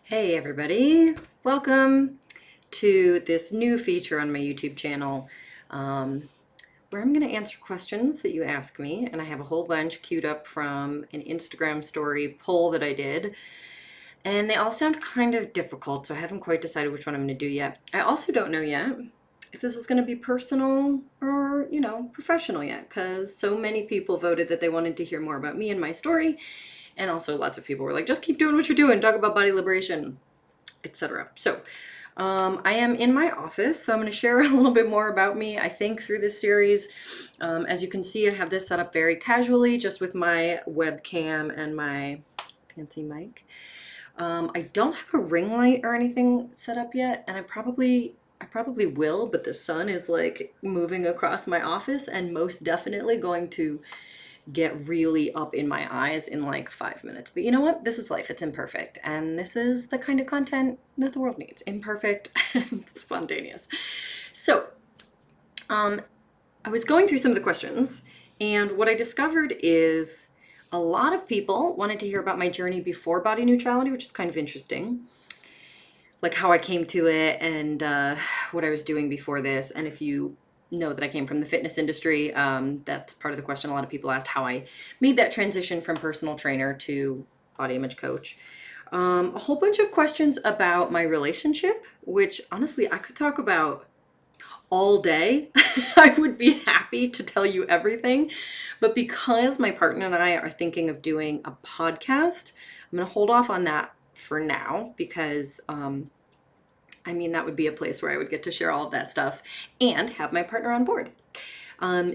Hey everybody, welcome to this new feature on my YouTube channel where I'm going to answer questions that you ask me, and I have a whole bunch queued up from an Instagram story poll that I did, and they all sound kind of difficult, so I haven't quite decided which one I'm going to do yet. I also don't know yet if this is going to be personal or, professional yet, because so many people voted that they wanted to hear more about me and my story, and also lots of people were like, just keep doing what you're doing, talk about body liberation, etc. So I am in my office, so I'm going to share a little bit more about me, I think, through this series. As you can see, I have this set up very casually, just with my webcam and my fancy mic. I don't have a ring light or anything set up yet, and I probably will, but the sun is like moving across my office and most definitely going to get really up in my eyes in like 5 minutes. But you know what? This is life. It's imperfect. And this is the kind of content that the world needs. Imperfect and spontaneous. So, I was going through some of the questions, and what I discovered is a lot of people wanted to hear about my journey before body neutrality, which is kind of interesting. Like how I came to it and what I was doing before this. And if you know that I came from the fitness industry, that's part of the question. A lot of people asked how I made that transition from personal trainer to body image coach. A whole bunch of questions about my relationship, which honestly I could talk about all day. I would be happy to tell you everything. But because my partner and I are thinking of doing a podcast, I'm going to hold off on that for now because that would be a place where I would get to share all of that stuff and have my partner on board.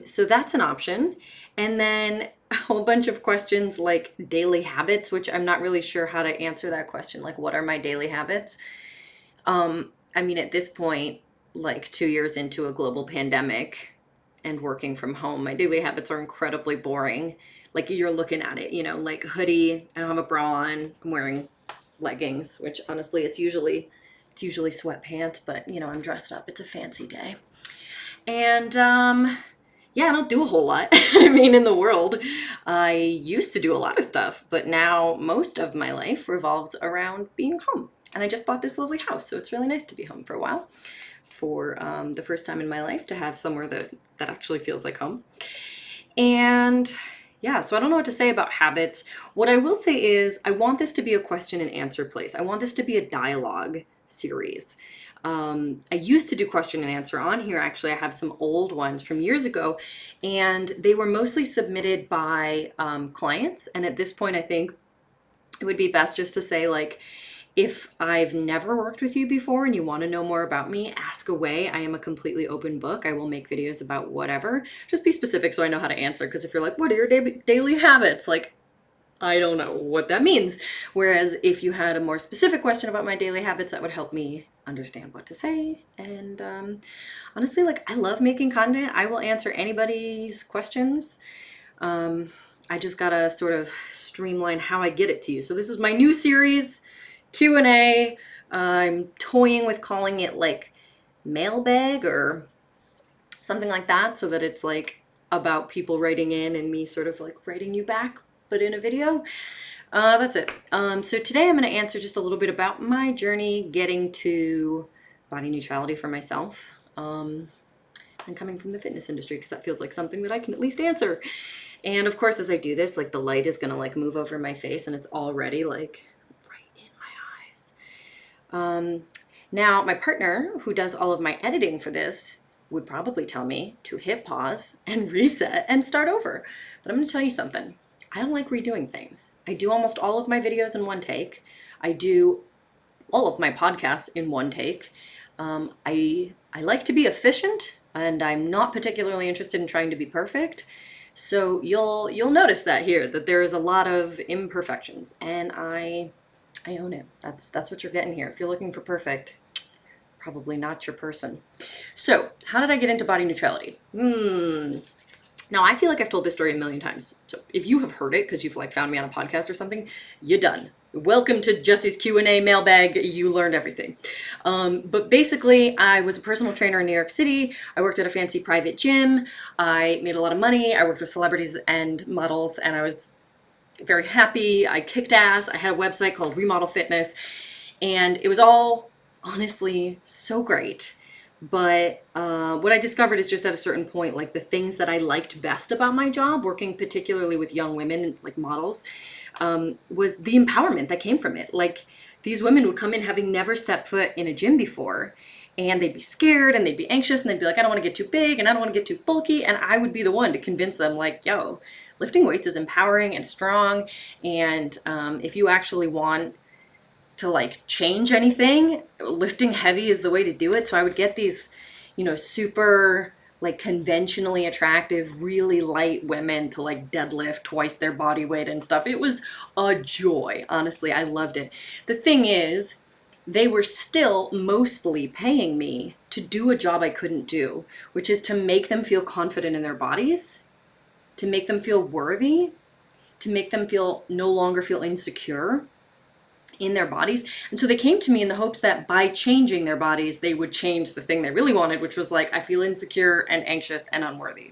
So that's an option. And then a whole bunch of questions like daily habits, which I'm not really sure how to answer that question. Like, what are my daily habits? At this point, like 2 years into a global pandemic and working from home, my daily habits are incredibly boring. Like, you're looking at it, like hoodie, I don't have a bra on, I'm wearing leggings, which honestly, it's usually sweatpants, but I'm dressed up. It's a fancy day. And I don't do a whole lot. In the world, I used to do a lot of stuff, but now most of my life revolves around being home. And I just bought this lovely house, so it's really nice to be home for a while. For the first time in my life, to have somewhere that actually feels like home. And so I don't know what to say about habits. What I will say is I want this to be a question and answer place. I want this to be a dialogue series. I used to do question and answer on here. Actually, I have some old ones from years ago, and they were mostly submitted by clients. And at this point, I think it would be best just to say, like, if I've never worked with you before and you want to know more about me, ask away. I am a completely open book. I will make videos about whatever. Just be specific so I know how to answer. Because if you're like, what are your daily habits? Like, I don't know what that means. Whereas if you had a more specific question about my daily habits, that would help me understand what to say. And honestly, like, I love making content. I will answer anybody's questions. I just gotta sort of streamline how I get it to you. So this is my new series, Q&A. I'm toying with calling it like Mailbag or something like that, so that it's like about people writing in and me sort of like writing you back, but in a video. That's it. So today I'm going to answer just a little bit about my journey getting to body neutrality for myself, and coming from the fitness industry, because that feels like something that I can at least answer. And of course, as I do this, like, the light is going to like move over my face, and it's already like right in my eyes. Now, my partner, who does all of my editing for this, would probably tell me to hit pause and reset and start over. But I'm going to tell you something. I don't like redoing things. I do almost all of my videos in one take. I do all of my podcasts in one take. I like to be efficient, and I'm not particularly interested in trying to be perfect. So you'll notice that here, that there is a lot of imperfections, and I own it. That's what you're getting here. If you're looking for perfect, probably not your person. So how did I get into body neutrality? Now, I feel like I've told this story a million times. So if you have heard it because you've like found me on a podcast or something, you're done. Welcome to Jessi's Q&A mailbag. You learned everything. But basically, I was a personal trainer in New York City. I worked at a fancy private gym. I made a lot of money. I worked with celebrities and models, and I was very happy. I kicked ass. I had a website called Remodel Fitness. And it was all honestly so great. But what I discovered is just at a certain point, like the things that I liked best about my job, working particularly with young women, like models, was the empowerment that came from it. Like these women would come in having never stepped foot in a gym before, and they'd be scared and they'd be anxious and they'd be like, I don't want to get too big and I don't want to get too bulky. And I would be the one to convince them, like, yo, lifting weights is empowering and strong. And if you actually want to like change anything, lifting heavy is the way to do it. So I would get these, super like conventionally attractive, really light women to like deadlift twice their body weight and stuff. It was a joy. Honestly, I loved it. The thing is, they were still mostly paying me to do a job I couldn't do, which is to make them feel confident in their bodies, to make them feel worthy, to make them no longer feel insecure in their bodies. And so they came to me in the hopes that by changing their bodies, they would change the thing they really wanted, which was like, I feel insecure and anxious and unworthy.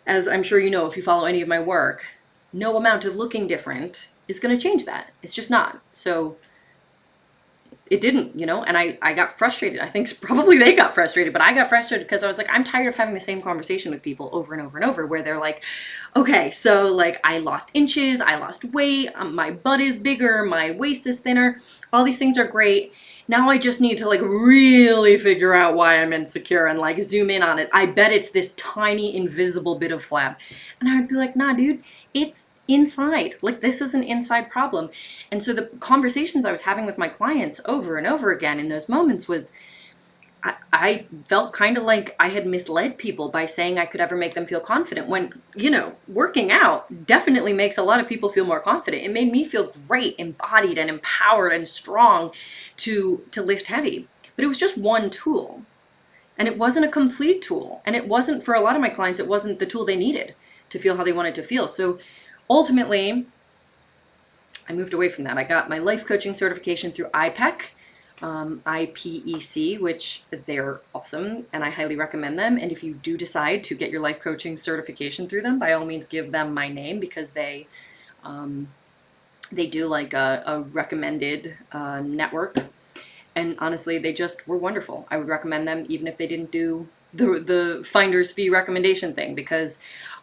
As I'm sure you know, if you follow any of my work, no amount of looking different is going to change that. It's just not. So it didn't, and I got frustrated. I think probably they got frustrated, but I got frustrated because I was like, I'm tired of having the same conversation with people over and over and over, where they're like, okay, so like I lost inches, I lost weight, my butt is bigger, my waist is thinner, all these things are great. Now I just need to like really figure out why I'm insecure and like zoom in on it. I bet it's this tiny invisible bit of flab. And I would be like, nah, dude, it's inside. Like this is an inside problem. And so the conversations I was having with my clients over and over again in those moments was, I felt kind of like I had misled people by saying I could ever make them feel confident when, working out definitely makes a lot of people feel more confident. It made me feel great, embodied and empowered and strong to lift heavy. But it was just one tool. And it wasn't a complete tool. And it wasn't, for a lot of my clients, it wasn't the tool they needed to feel how they wanted to feel. So ultimately, I moved away from that. I got my life coaching certification through IPEC. IPEC, which they're awesome and I highly recommend them. And if you do decide to get your life coaching certification through them, by all means give them my name, because they do like a recommended network. And honestly, they just were wonderful. I would recommend them even if they didn't do the finder's fee recommendation thing, because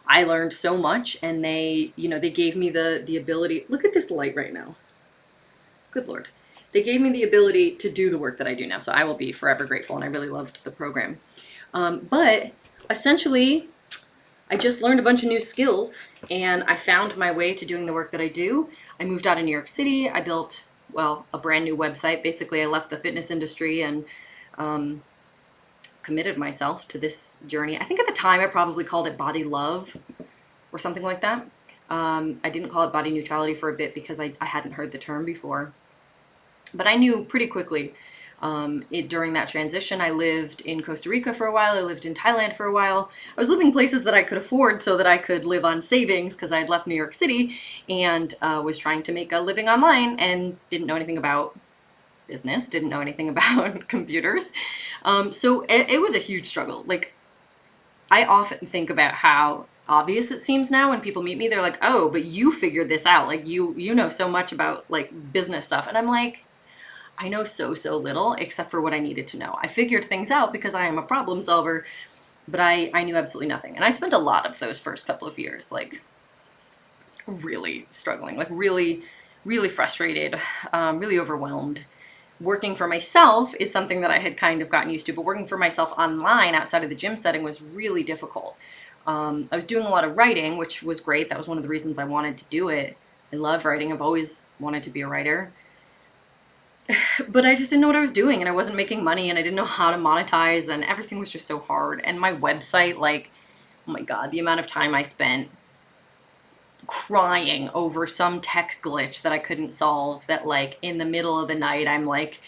I learned so much, and they gave me the ability. Look at this light right now. Good Lord. They gave me the ability to do the work that I do now. So I will be forever grateful, and I really loved the program. But essentially, I just learned a bunch of new skills, and I found my way to doing the work that I do. I moved out of New York City. I built, a brand new website. Basically, I left the fitness industry and committed myself to this journey. I think at the time I probably called it body love or something like that. I didn't call it body neutrality for a bit because I hadn't heard the term before. But I knew pretty quickly during that transition. I lived in Costa Rica for a while. I lived in Thailand for a while. I was living places that I could afford so that I could live on savings, because I had left New York City and was trying to make a living online and didn't know anything about business, didn't know anything about computers. So it was a huge struggle. Like, I often think about how obvious it seems now when people meet me. They're like, oh, but you figured this out. Like you know so much about like business stuff. And I'm like, I know so little except for what I needed to know. I figured things out because I am a problem solver, but I knew absolutely nothing. And I spent a lot of those first couple of years like really struggling, like really frustrated, really overwhelmed. Working for myself is something that I had kind of gotten used to, but working for myself online outside of the gym setting was really difficult. I was doing a lot of writing, which was great. That was one of the reasons I wanted to do it. I love writing. I've always wanted to be a writer. But I just didn't know what I was doing, and I wasn't making money, and I didn't know how to monetize, and everything was just so hard. And my website, like, oh my God, the amount of time I spent crying over some tech glitch that I couldn't solve, that like in the middle of the night I'm like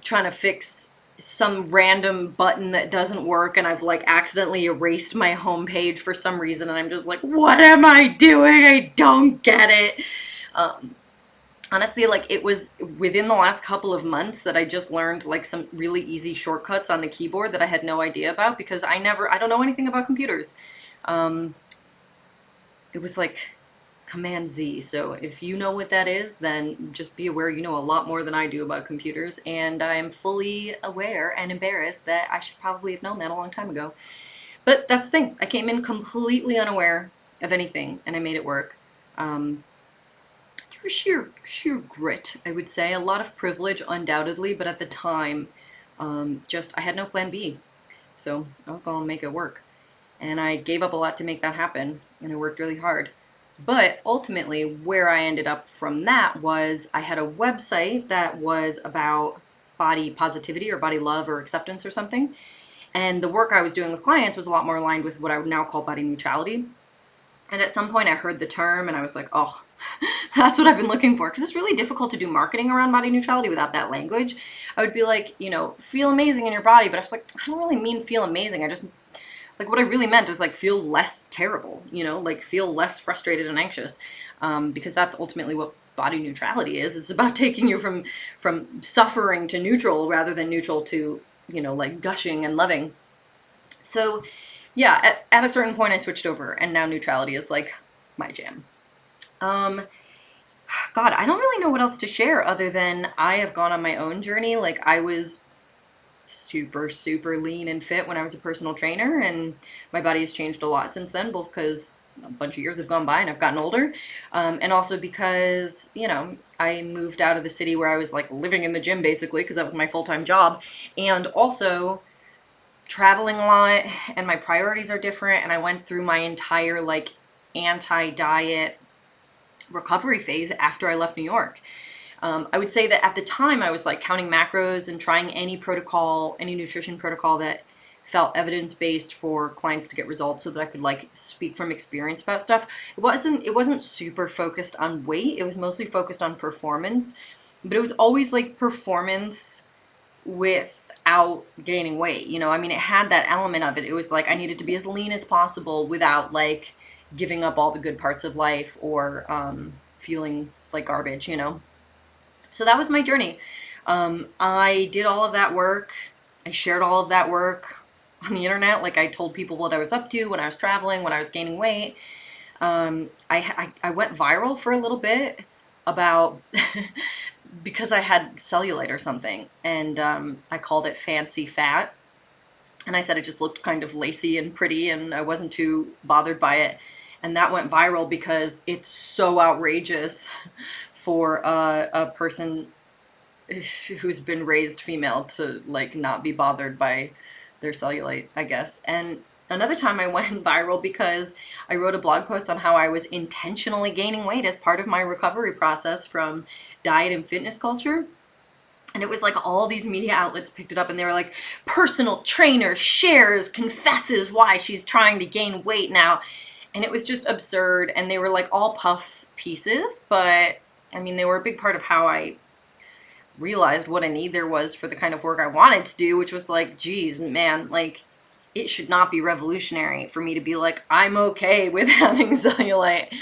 trying to fix some random button that doesn't work, and I've like accidentally erased my homepage for some reason, and I'm just like, what am I doing? I don't get it. Honestly, like it was within the last couple of months that I just learned like some really easy shortcuts on the keyboard that I had no idea about, because I don't know anything about computers. It was like Command Z. So if you know what that is, then just be aware you know a lot more than I do about computers, and I am fully aware and embarrassed that I should probably have known that a long time ago. But that's the thing. I came in completely unaware of anything, and I made it work. Through sheer grit, I would say. A lot of privilege, undoubtedly, but at the time, just I had no plan B. So I was going to make it work. And I gave up a lot to make that happen, and I worked really hard. But ultimately, where I ended up from that was I had a website that was about body positivity or body love or acceptance or something. And the work I was doing with clients was a lot more aligned with what I would now call body neutrality. And at some point I heard the term and I was like, oh, that's what I've been looking for. Because it's really difficult to do marketing around body neutrality without that language. I would be like, you know, feel amazing in your body. But I was like, I don't really mean feel amazing. I just, like, what I really meant is like feel less terrible, you know, like feel less frustrated and anxious. Because that's ultimately what body neutrality is. It's about taking you from suffering to neutral rather than neutral to, you know, like gushing and loving. So yeah, at a certain point I switched over, and now neutrality is like my jam. God, I don't really know what else to share other than I have gone on my own journey. Like, I was super lean and fit when I was a personal trainer, and my body has changed a lot since then, both because a bunch of years have gone by and I've gotten older, and also because, you know, I moved out of the city where I was like living in the gym basically because that was my full-time job, and also traveling a lot, and my priorities are different, and I went through my entire like anti-diet recovery phase after I left New York. I would say that at the time I was like counting macros and trying any protocol, any nutrition protocol that felt evidence-based for clients to get results so that I could like speak from experience about stuff. It wasn't super focused on weight. It was mostly focused on performance, but it was always like performance without gaining weight. You know, I mean, it had that element of it. It was like I needed to be as lean as possible without like giving up all the good parts of life or feeling like garbage, you know. So that was my journey. I did all of that work. I shared all of that work on the internet. Like, I told people what I was up to when I was traveling, when I was gaining weight. I went viral for a little bit about because I had cellulite or something, and I called it fancy fat. And I said it just looked kind of lacy and pretty, and I wasn't too bothered by it. And that went viral because it's so outrageous for a person who's been raised female to like not be bothered by their cellulite, I guess. And another time I went viral because I wrote a blog post on how I was intentionally gaining weight as part of my recovery process from diet and fitness culture. And it was like all these media outlets picked it up, and they were like, personal trainer shares, confesses why she's trying to gain weight now. And it was just absurd. And they were like all puff pieces, but I mean, they were a big part of how I realized what a need there was for the kind of work I wanted to do, which was like, geez, man, like, it should not be revolutionary for me to be like, I'm okay with having cellulite.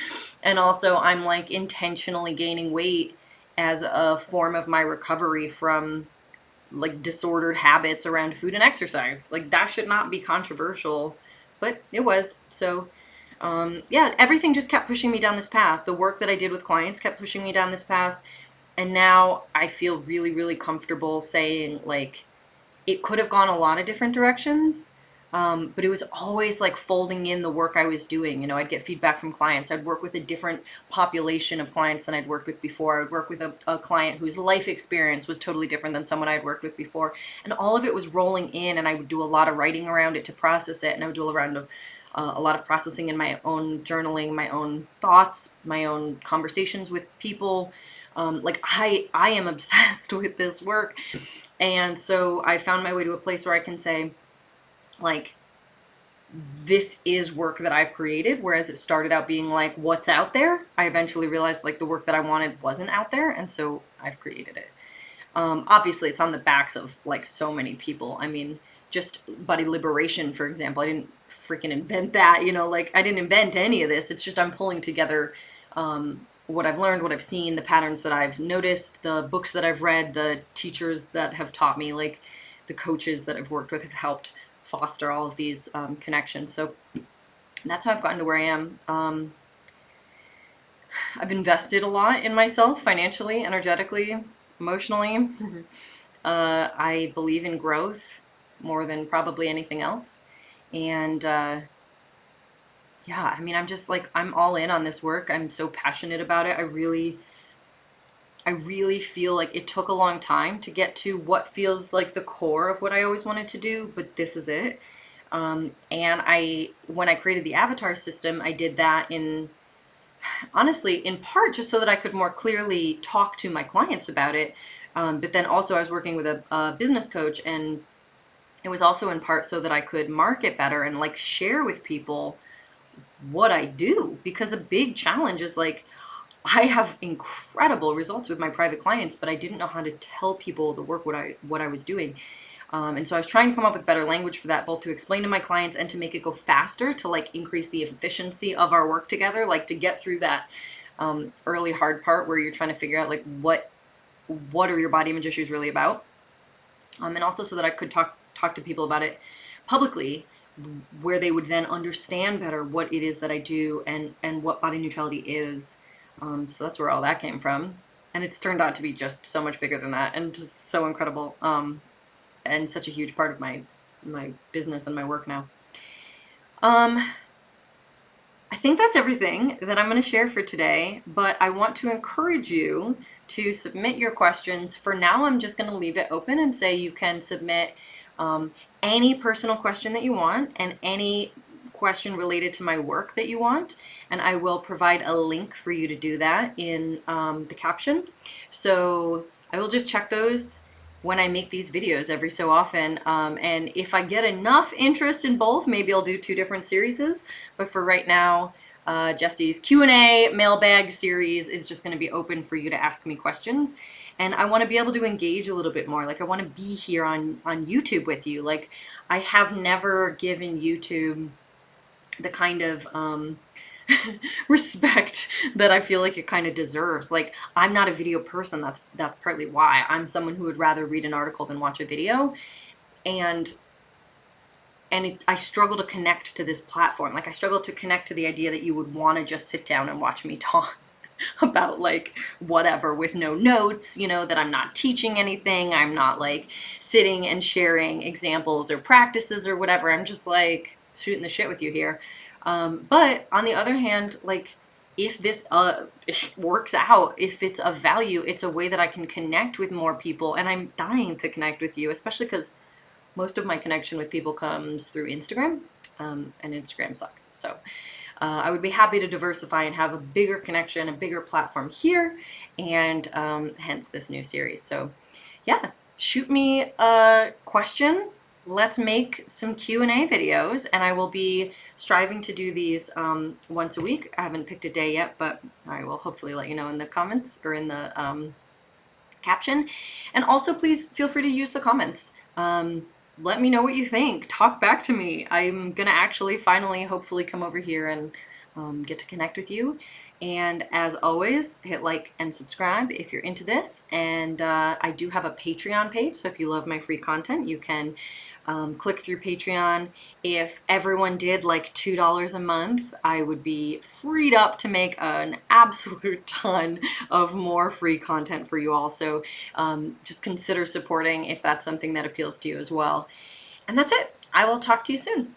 And also, I'm like intentionally gaining weight as a form of my recovery from like disordered habits around food and exercise. Like, that should not be controversial, but it was. So yeah, everything just kept pushing me down this path. The work that I did with clients kept pushing me down this path. And now I feel really comfortable saying like it could have gone a lot of different directions. But it was always like folding in the work I was doing. You know, I'd get feedback from clients. I'd work with a different population of clients than I'd worked with before. I would work with a client whose life experience was totally different than someone I'd worked with before. And all of it was rolling in, and I would do a lot of writing around it to process it. And I would do a lot of processing in my own journaling, my own thoughts, my own conversations with people. Like, I am obsessed with this work. And so I found my way to a place where I can say, like, this is work that I've created, whereas it started out being like, what's out there? I eventually realized like the work that I wanted wasn't out there, and so I've created it. Obviously, it's on the backs of like so many people. I mean, just body liberation, for example. I didn't freaking invent that, you know, like I didn't invent any of this. It's just I'm pulling together what I've learned, what I've seen, the patterns that I've noticed, the books that I've read, the teachers that have taught me, like the coaches that I've worked with have helped foster all of these connections. So that's how I've gotten to where I am. I've invested a lot in myself financially, energetically, emotionally. I believe in growth more than probably anything else. And yeah, I mean, I'm just like, I'm all in on this work. I'm so passionate about it. I really feel like it took a long time to get to what feels like the core of what I always wanted to do, but this is it. And when I created the avatar system, I did that honestly, in part just so that I could more clearly talk to my clients about it. But then also I was working with a business coach, and it was also in part so that I could market better and like share with people what I do. Because a big challenge is like, I have incredible results with my private clients, but I didn't know how to tell people the work what I was doing. And so I was trying to come up with better language for that, both to explain to my clients and to make it go faster, to like increase the efficiency of our work together, like to get through that early hard part where you're trying to figure out like what are your body image issues really about, and also so that I could talk to people about it publicly, where they would then understand better what it is that I do and what body neutrality is. So that's where all that came from, and it's turned out to be just so much bigger than that, and just so incredible. And such a huge part of my business and my work now. I think that's everything that I'm going to share for today, but I want to encourage you to submit your questions. For now, I'm just going to leave it open and say you can submit any personal question that you want and any question related to my work that you want, and I will provide a link for you to do that in the caption. So I will just check those when I make these videos every so often, and if I get enough interest in both, maybe I'll do 2 different series. But for right now, Jessi's Q&A mailbag series is just going to be open for you to ask me questions. And I want to be able to engage a little bit more. Like, I want to be here on YouTube with you. Like, I have never given YouTube the kind of respect that I feel like it kind of deserves. Like, I'm not a video person. That's partly why. I'm someone who would rather read an article than watch a video. And I struggle to connect to this platform. Like, I struggle to connect to the idea that you would want to just sit down and watch me talk about like whatever with no notes, that I'm not teaching anything. I'm not like sitting and sharing examples or practices or whatever. I'm just like shooting the shit with you here. But on the other hand, like, if this works out, if it's of value, it's a way that I can connect with more people. And I'm dying to connect with you, especially because most of my connection with people comes through Instagram, and Instagram sucks. So I would be happy to diversify and have a bigger connection, a bigger platform here, and hence this new series. So yeah, shoot me a question. Let's make some Q&A videos, and I will be striving to do these once a week. I haven't picked a day yet, but I will hopefully let you know in the comments or in the caption. And also, please feel free to use the comments. Let me know what you think. Talk back to me. I'm gonna actually finally, hopefully, come over here and get to connect with you. And as always, hit like and subscribe if you're into this. And I do have a Patreon page, so if you love my free content, you can click through Patreon. If everyone did like $2 a month, I would be freed up to make an absolute ton of more free content for you all. So just consider supporting if that's something that appeals to you as well. And that's it. I will talk to you soon.